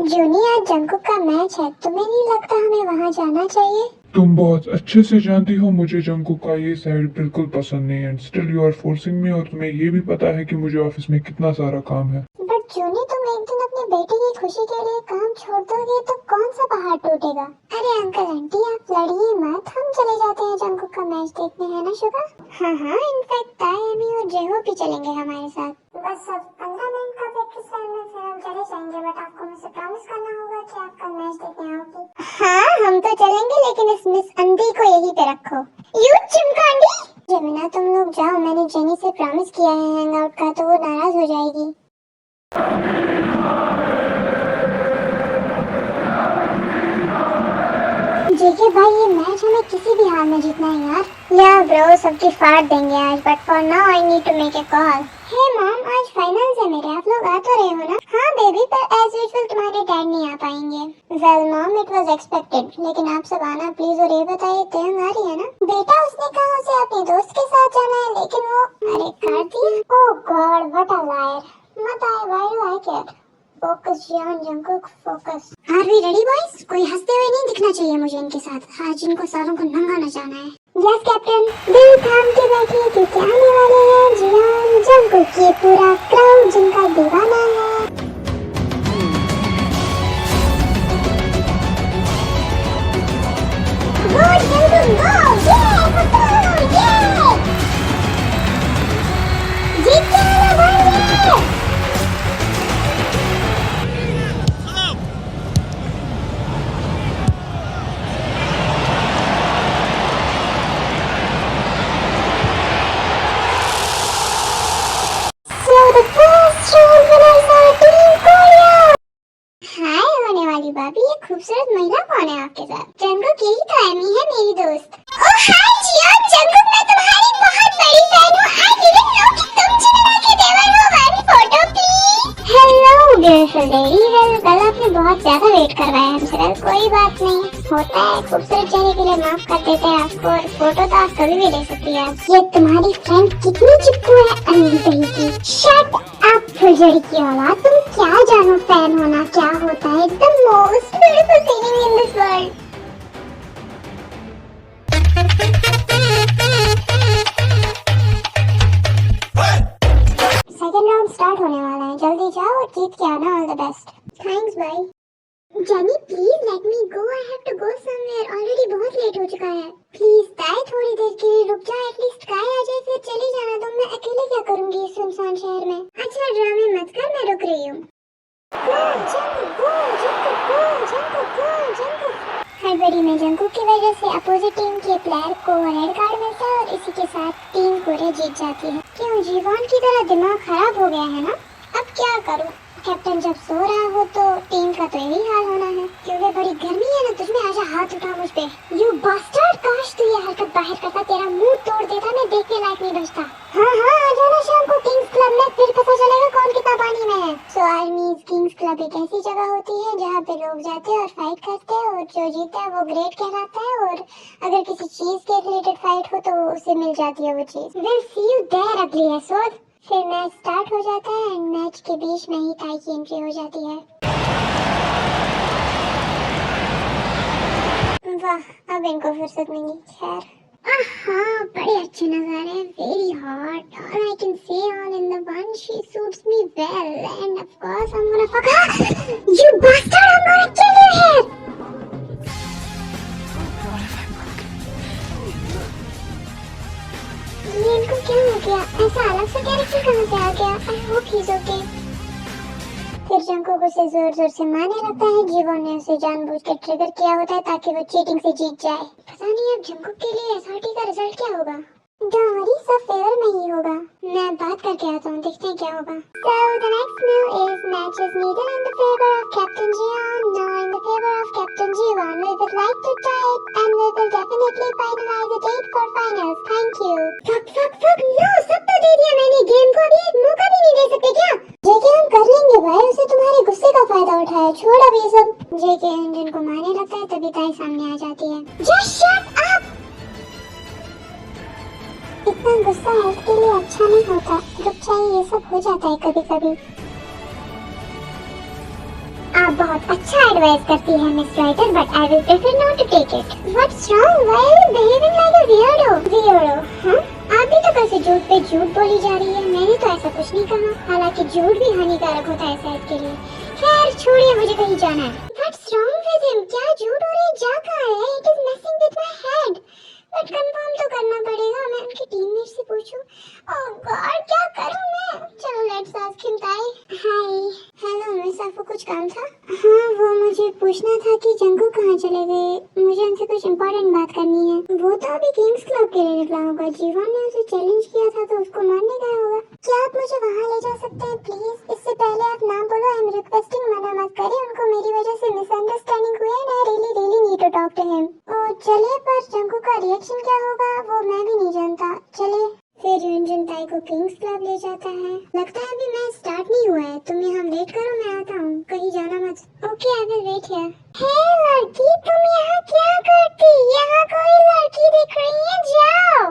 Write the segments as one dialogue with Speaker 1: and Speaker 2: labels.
Speaker 1: जूनी, आज जंकुक का मैच है, तुम्हें नहीं लगता हमें वहाँ जाना चाहिए?
Speaker 2: तुम बहुत अच्छे से जानती हो मुझे जंकुक का ये साइड बिल्कुल पसंद नहीं है। Still you are forcing me, और तुम्हें ये भी पता है कि मुझे ऑफिस में कितना सारा काम है।
Speaker 1: बट जूनी, तुम एक दिन अपने बेटे की खुशी के लिए काम छोड़ दोगे तो कौन सा पहाड़ टूटेगा? अरे अंकल आंटी, आप लड़िए मत, हम चले जाते हैं जंकुक का मैच देखने, है ना शुगर? हाँ, इनफैक्ट ताई, अमी और जेहो भी चलेंगे हमारे साथ। बस अब 15 मिनट का प्रैक्टिस टाइम में फिर हम चले जाएंगे, बट आपको मुझसे प्रॉमिस करना होगा कि आप कल मैच देखने आओगे। हाँ, हम तो चलेंगे, लेकिन इस मिस अंधी को यहीं पे रखो। यू चिमकांडी! जमुना, तुम लोग जाओ, मैंने जेनी से प्रॉमिस किया है हैंगआउट का, तो वो नाराज हो जाएगी। जेके भाई, ये मैच हमें किसी भी हाल में जीतना है यार। या ब्रो, सबकी फाड़ देंगे आज, but for now I need to make a call. Hey mom, आज फाइनल्स है मेरे, आप लोग आ तो रहे हो ना? हाँ बेबी, पर एज यूजुअल तुम्हारे डैड नहीं आ पाएंगे। Well mom, it was expected, लेकिन आप सब आना प्लीज। और ये बताइए, तेयंग आ रही है ना? बेटा, उसने कहा उसे अपने दोस्त के साथ जाना है, लेकिन वो अरे कर दिया। Oh God, what a liar. मत आए, why do I care? Focus Jian, Jungkook focus. Are we ready boys? कोई हंसते हुए नहीं दिखना चाहिए मुझे इनके साथ। आज इनको सारों को नंगा नचाना है। Yes captain. दिल थाम के बैठिए क्योंकि आने वाले हैं जियान, जंकुक, ये पूरा क्राउड जिनका दीवाना है। गो जंकुक गो! ये! जीत के आना भाई! भाभी, ये खूबसूरत महिला कौन है आपके साथ? जंकुक, यही तो एमी है, मेरी दोस्त। ओह हाय जियान, जंकुक, मैं तुम्हारी बहुत बड़ी फैन हूँ। आई डिडंट नो कि तुम जिमिना के देवर हो। One photo please. Hello beautiful lady. Well, कल आपने बहुत ज्यादा वेट करवाया हमसे। वेल, कोई बात नहीं, होता है, खूबसूरत चेहरे के लिए माफ कर देते हैं आपको, और फोटो तो आप कभी भी ले सकती हैं। ये तुम्हारी फ्रेंड कितनी चिपकू है अंधी कहीं की। शट अप फुलझड़ी की औलाद, तुम क्या जानो फैन होना क्या होता है? The most beautiful feeling in this world. Second round start होने वाला है, जल्दी जाओ और जीत के आना। All the best. Thanks bye. Jenny please let me go, I have to go somewhere, already बहुत लेट हो चुका है। प्लीज ताई, थोड़ी देर के लिए रुक जा, एटलीस्ट काय आ जाए फिर चली जाना। तुम, मैं अकेले क्या करूंगी इस सुनसान शहर में? अच्छा ड्रामे मत कर, मैं रुक रही हूँ। हड़बड़ी में जंकुक की वजह से अपोजिट टीम के प्लेयर को रेड कार्ड मिलता है और इसी के साथ टीम पूरे जीत जाती है। क्यों, जीवन की तरह दिमाग खराब हो गया है ना? अब क्या करूं? कैप्टन जब सो रहा हो तो टीम का तो यही हाल होना है। क्योंकि बड़ी गर्मी है ना तुझमें, आजा हाथ उठा मुझ पे। यू बास्टर्ड, काश तू ये हरकत बाहर करता, तेरा मुंह तोड़ देता, मैं देखने लायक नहीं बचता। हाँ, आ जाना शाम को किंग्स क्लब में, फिर पता चलेगा कौन कितना पानी में है। सो आर्मीज किंग्स क्लब एक ऐसी जगह होती है जहाँ पे लोग जाते हैं और फाइट करते हैं, और जो जीता है वो ग्रेट कहलाता है, और अगर किसी चीज के रिलेटेड फाइट हो तो उसे मिल जाती है वो चीज। विल सी यू देयर अगली एपिसोड। फिर मैच स्टार्ट हो जाता है एंड मैच के बीच में ही ताई की एंट्री हो जाती है। वाह, अब इनको फुर्सत मिली। खैर, हाँ, बड़े अच्छे नजारे हैं, वेरी हॉट, और I can say all in the one, she suits me well, and of course I am gonna fuck her. You bastard, I am gonna kill your head. ये इनको क्या हो गया? ऐसा अलग सा कैरेक्टर कहाँ से आ गया? I hope he is okay. फिर जंकुक उसे जोर जोर से मारने लगता है। जीवोन ने उसे जानबूझ के ट्रिगर किया होता है ताकि वो चीटिंग से जीत जाए। पता नहीं अब जंकुक के लिए एसआरटी का रिजल्ट क्या होगा। डोंट वरी, सब फेवर में ही होगा। मैं बात करके आता हूँ, देखते हैं क्या होगा। So the next now is matches neither in the favor of Captain Jian nor in the favor of Captain Jiwon. We would like to tie it and we will definitely finalize a date for finals. Thank you. Fuck, no, सब तो दे दिया मैंने। Game को अभी एक मौका भी नहीं दे सकते क्या? जेके हम कर लेंगे भाई, उसे तुम्हारे गुस्से का फायदा उठाया। छोड़ अब ये सब। जेके इंजन को मारने लगता है तभी ताई सामने आ जाती है। Just shut up! इतना गुस्सा हेल्थ के लिए अच्छा नहीं होता। रुक जाइए, ये सब हो जाता है कभी कभी। आप बहुत अच्छा एडवाइस करती है miss writer, but I will prefer not to take it. What's wrong? Why are you behaving like a weirdo? Weirdo? हाँ? आप भी तो कल से झूठ पे झूठ बोली जा रही है। मैंने तो ऐसा कुछ नहीं कहा, हालांकि झूठ भी हानिकारक होता है सेहत के लिए। खैर छोड़िए, मुझे कहीं जाना है। What's wrong with him? क्या झूठ हो रही है? जा कहाँ है? It is messing with my head. But confirm तो करना पड़ेगा। मैं उनके टीममेट से पूछूं। ओह गॉड, क्या करूं मैं? चलो लेट्स आस्क हिम। ताई, हाय। हेलो मिस, आपको कुछ काम था? हाँ, वो मुझे पूछना था कि जंगू कहाँ चले गए। मुझे उनसे कुछ इम्पोर्टेंट बात करनी है। वो तो अभी किंग्स क्लब के लिए निकला होगा। जीवन ने उसे चैलेंज किया था तो उसको मारने गया होगा। क्या आप मुझे वहाँ ले जा सकते हैं प्लीज? इससे पहले आप ना बोलो। आई एम रिक्वेस्टिंग, मना मत करें। उनको मेरी वजह से मिसअंडरस्टैंडिंग हुई है and I really need to talk to him. Oh चलिए, पर जंगू का रिएक्शन क्या होगा वो मैं भी नहीं जानता। चलिए। फिर युनजुन ताई को किंग्स क्लब ले जाता है। लगता है अभी मैच स्टार्ट नहीं हुआ है। तुम यहाँ वेट करो, मैं आता हूँ। कहीं जाना मत। Okay, I will wait here. Hey लड़की, तुम यहाँ क्या करती? यहाँ कोई लड़की दिख रही है? जाओ।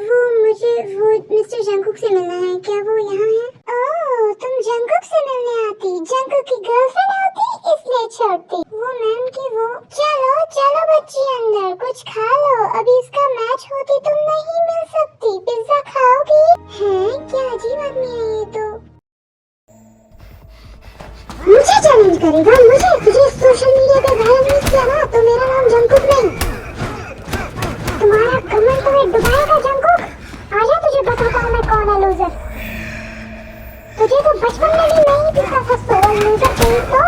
Speaker 1: वो मिस्टर जंकुक से मिलना है। क्या वो यहाँ है? ओह, तुम जंकुक से मिलने आती? जंकुक की गर्लफ्रेंड होती इसलिए छोड़ती। वो मैम की वो। चलो चलो बच्ची, अंदर कुछ खा लो। अभी इसका मैच होती तुम नहीं मिल सकती। पिज्जा खाओगी? हैं, क्या अजीब आदमी है ये तो। मुझे चैलेंज करेगा? तुझे सोशल मीडिया पे वायरल नहीं किया ना तो मेरा नाम जंकुक नहीं। तुम्हारा कमेंट तुम्हें डुबाएगा जंकुक। आजा, तुझे बताता हूँ मैं कौन है लूजर। तुझे तो बचपन में भी नहीं दिखा था सोल लूजर तेरी तो।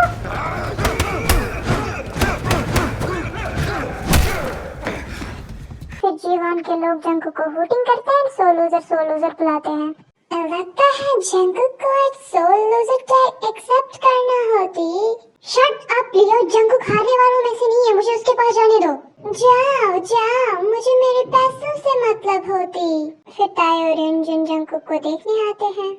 Speaker 1: फिर जीवन के लोग जंकुक को वोटिंग करते हैं, सो लूजर बुलाते हैं। लगता है जंकुक को आज सोल लूजर टैग एक्सेप्ट करना होती। शट अप लियो, जंकुक हारने वालों में से नहीं है, मुझे उसके पास जाने दो। जाओ जाओ, मुझे मेरे पैसों से मतलब होती। फिर ताई और युनजुन जंकुक को देखने आते हैं।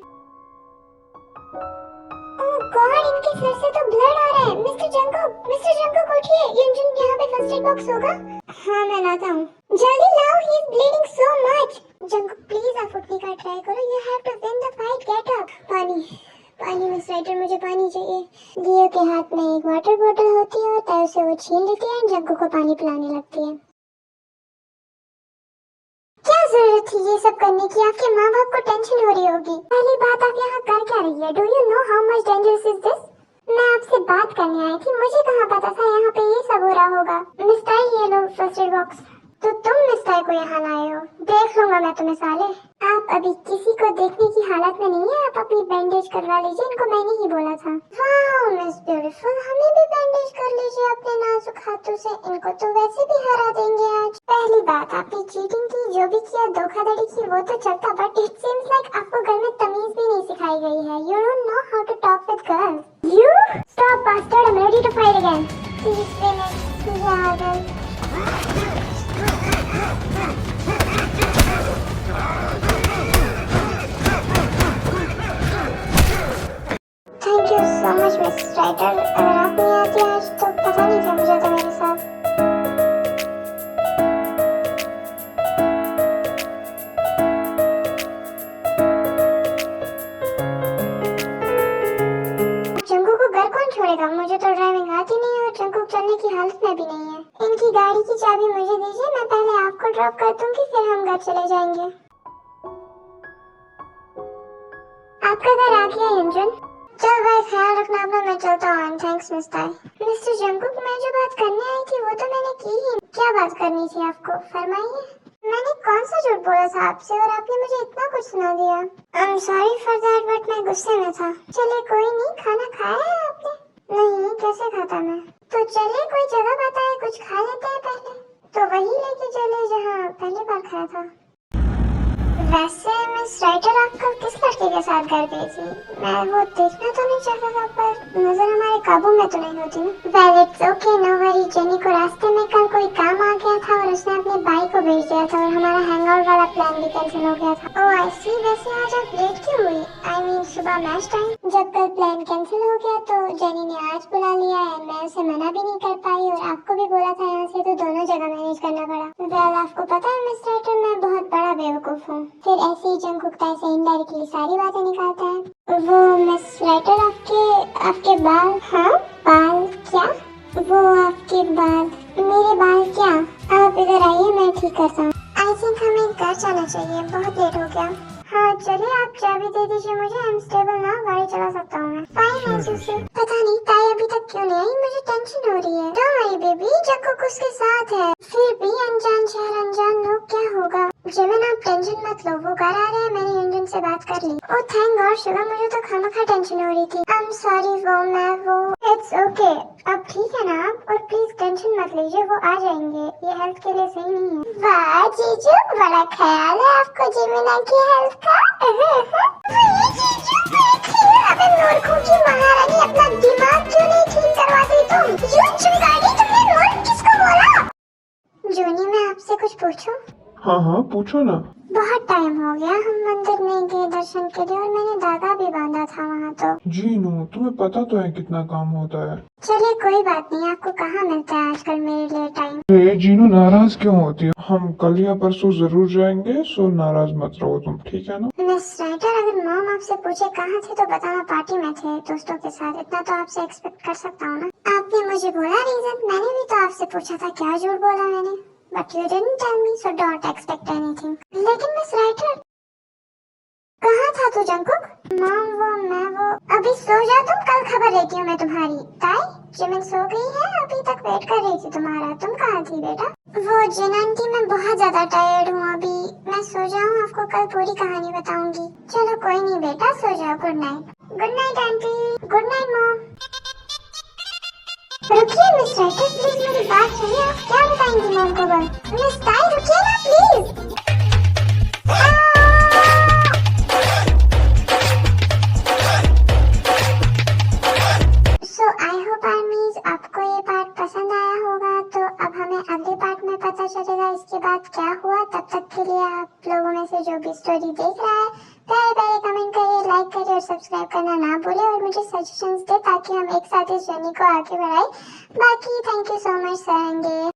Speaker 1: ओह गॉड, इनके सिर से तो ब्लड आ रहा है। मिस्टर जंकुक उठिए। युनजुन, यहाँ पे फर्स्ट एड बॉक्स होगा? हाँ, मैं लाता हूँ। जल्दी लाओ, he is bleeding so much. Jungkook please आप उठने का ट्राई करो। You have to win the fight, get up. पानी मिस राइटर, मुझे पानी चाहिए। लियो के हाथ में एक वाटर बोतल होती है और ताई से वो छीन लेती है और जंकुक को पानी पिलाने लगती है। क्या जरूरत थी ये सब करने की? आपके माँ बाप को टेंशन हो रही होगी। पहली बात, आप यहाँ कर क्या रही है? Do you know how much dangerous is this? मैं आपसे बात करने आई थी, मुझे कहाँ पता था यहाँ पे ये सब हो रहा होगा। मिस ताई, ये लो फर्स्ट एड बॉक्स। तो तुम मिस ताई को यहाँ लाए हो? देख लूंगा मैं तुम्हें साले। आप अभी किसी को देखने की हालत में नहीं है। आप अपनी बैंडेज करवा लीजिए, इनको मैंने ही बोला था। वाओ मिस ब्यूटीफुल, हमें भी बैंडेज कर लीजिए अपने नाजुक हाथों से। इनको तो वैसे भी हरा देंगे आज। पहली बात, आपने चीटिंग की, जो भी किया, धोखाधड़ी की, वो तो चलता, बट इट सीम्स लाइक आपको घर में तमीज भी नहीं सिखाई गई है। You don't know how to talk with girls. You stop bastard, I am ready to fight again. Please finish. या girl. Thank you so much miss writer. अगर आप नहीं आती आज तो पता नहीं क्या हो जाता मेरे साथ। जंकुक को घर कौन छोड़ेगा? मुझे तो ड्राइविंग आती नहीं है और जंकुक चलने की हालत में भी नहीं है। इनकी गाड़ी की चाबी मुझे दीजिए, मैं पहले आपको ड्रॉप कर दूंगी, फिर हम घर चले जाएंगे। आपका घर आ गया युनजुन। चल भाई, ख्याल रखना अपना, मैं चलता हूँ। थैंक्स मिस ताई। मिस्टर जंकुक, मैं जो बात करने आई थी वो तो मैंने की ही। क्या बात करनी थी आपको, फरमाइए। मैंने कौन सा झूठ बोला था आपसे और आपने मुझे इतना कुछ सुना दिया। I am sorry for that, but मैं गुस्से में था। चलिए कोई नहीं, खाना खाया है आपने? नहीं, कैसे खाता मैं? तो चलिए कोई जगह बताए, कुछ खा लेते हैं पहले। तो वही लेके चले जहाँ पहली बार खाया था। वैसे मिस राइटर, आप कल किस लड़के के साथ घर गई थी? मैं वो देखना तो नहीं चाहता था, पर नजर हमारे काबू में तो नहीं होती ना। Well it's okay, no worry. Jenny को रास्ते में कल कोई काम आ गया था और उसने अपने भाई को भेज दिया था और हमारा हैंगआउट वाला प्लान भी कैंसिल हो गया था। ओह आई सी। वैसे आज आप लेट क्यों हुई? आई मीन सुबह मैच टाइम। जब कल प्लान कैंसिल हो गया तो जेनी ने आज बुला लिया है। मैं उसे मना भी नहीं कर पाई और आपको भी बोला था यहाँ से, तो दोनों जगह मैनेज करना पड़ा। वेल आपको पता है मिस राइटर, मैं बहुत बड़ा बेवकूफ हूँ। फिर ऐसे ही जंकुक ताई से इनडायरेक्टली सारी बातें निकालता है। वो मिस राइटर, आपके बाल? हाँ बाल क्या? वो आपके बाल? मेरे बाल क्या? आप इधर आइए, मैं ठीक करता हूँ। आई थिंक हमें घर जाना चाहिए, बहुत लेट हो गया। हाँ चलिए, आप चाबी दे दीजिए मुझे, आई एम स्टेबल ना, गाड़ी चला सकता हूँ मैं। फाइन है सुसु। पता नहीं ताई अभी तक क्यों नहीं आई, मुझे टेंशन हो रही है। डोंट वरी बेबी, जंकुक उसके साथ है। फिर भी अनजान शहर अनजान लोग, क्या होगा? जिमिन आप टेंशन मत लो, वो घर आ रहे हैं, मैंने यूनियन से बात कर ली। ओह थैंक गॉड शुगर, मुझे तो खामखा टेंशन हो रही थी। आई एम सॉरी वो इट्स ओके। अब ठीक है ना आप, और प्लीज टेंशन मत लीजिए, वो आ जाएंगे, ये हेल्थ के लिए सही नहीं है। वाह जीजू, बड़ा ख्याल है आपको जिमिना की हेल्थ का। जीजू देखिए, अबे मूर्खों की महारानी, अपना दिमाग क्यों नहीं ठीक करवाती तुम? यू चुगाड़ी, तुमने मूर्ख किसको बोला? जूनी मैं आपसे कुछ पूछूं?
Speaker 2: हाँ पूछो ना।
Speaker 1: बहुत टाइम हो गया, हम मंदिर नहीं गए दर्शन के लिए, और मैंने धागा भी बांधा था वहाँ तो।
Speaker 2: जीनू तुम्हें पता तो है कितना काम होता है।
Speaker 1: चलिए कोई बात नहीं, आपको कहाँ मिलता है आजकल मेरे लिए टाइम?
Speaker 2: जीनू नाराज क्यों होती है? हम कल या परसों जरूर जाएंगे, सो नाराज मत रहो तुम, ठीक है ना?
Speaker 1: मिस राइटर, अगर मॉम आपसे पूछे कहाँ थे तो बताना पार्टी में थे दोस्तों के साथ, इतना तो आपसे एक्सपेक्ट कर सकता हूँ ना। आपने मुझे बोला रीजन, मैंने भी तो आपसे पूछा था, क्या झूठ बोला मैंने? But you didn't tell me, so don't expect anything. लेकिन मिस राइटर, कहाँ था तू जंकुक? मॉम मैं अभी सो जा तुम, कल खबर लेती हूँ मैं तुम्हारी। ताई जिमिन सो गई है, अभी तक वेट कर रही थी तुम्हारा। तुम कहाँ थी बेटा? वो जिन आंटी, मैं बहुत ज्यादा टायर्ड हूँ अभी, मैं सो जाऊँ, आपको कल पूरी कहानी बताऊंगी। चलो कोई नहीं बेटा, सो जाओ। Good night. Good night aunty. Good night mom. रुकिए मिस राइटर, प्लीज मेरी बात सुनिए, आप क्या बताएंगी मॉम को बस? मिस ताई रुकिए ना प्लीज। सो आई होप आर्मीज आपको ये पार्ट पसंद आया होगा, तो अब हमें अगले पार्ट में पता चलेगा इसके बाद क्या हुआ। तब तक के लिए आप लोगों में से जो भी स्टोरी देख रहा है, प्यारे प्यारे कमेंट करिए, लाइक करिए और सब्सक्राइब करना ना भूले, और मुझे सजेशंस दे ताकि हम एक साथ इस जर्नी को आगे बढ़ाएं। बाकी थैंक यू सो मच सरेंगे।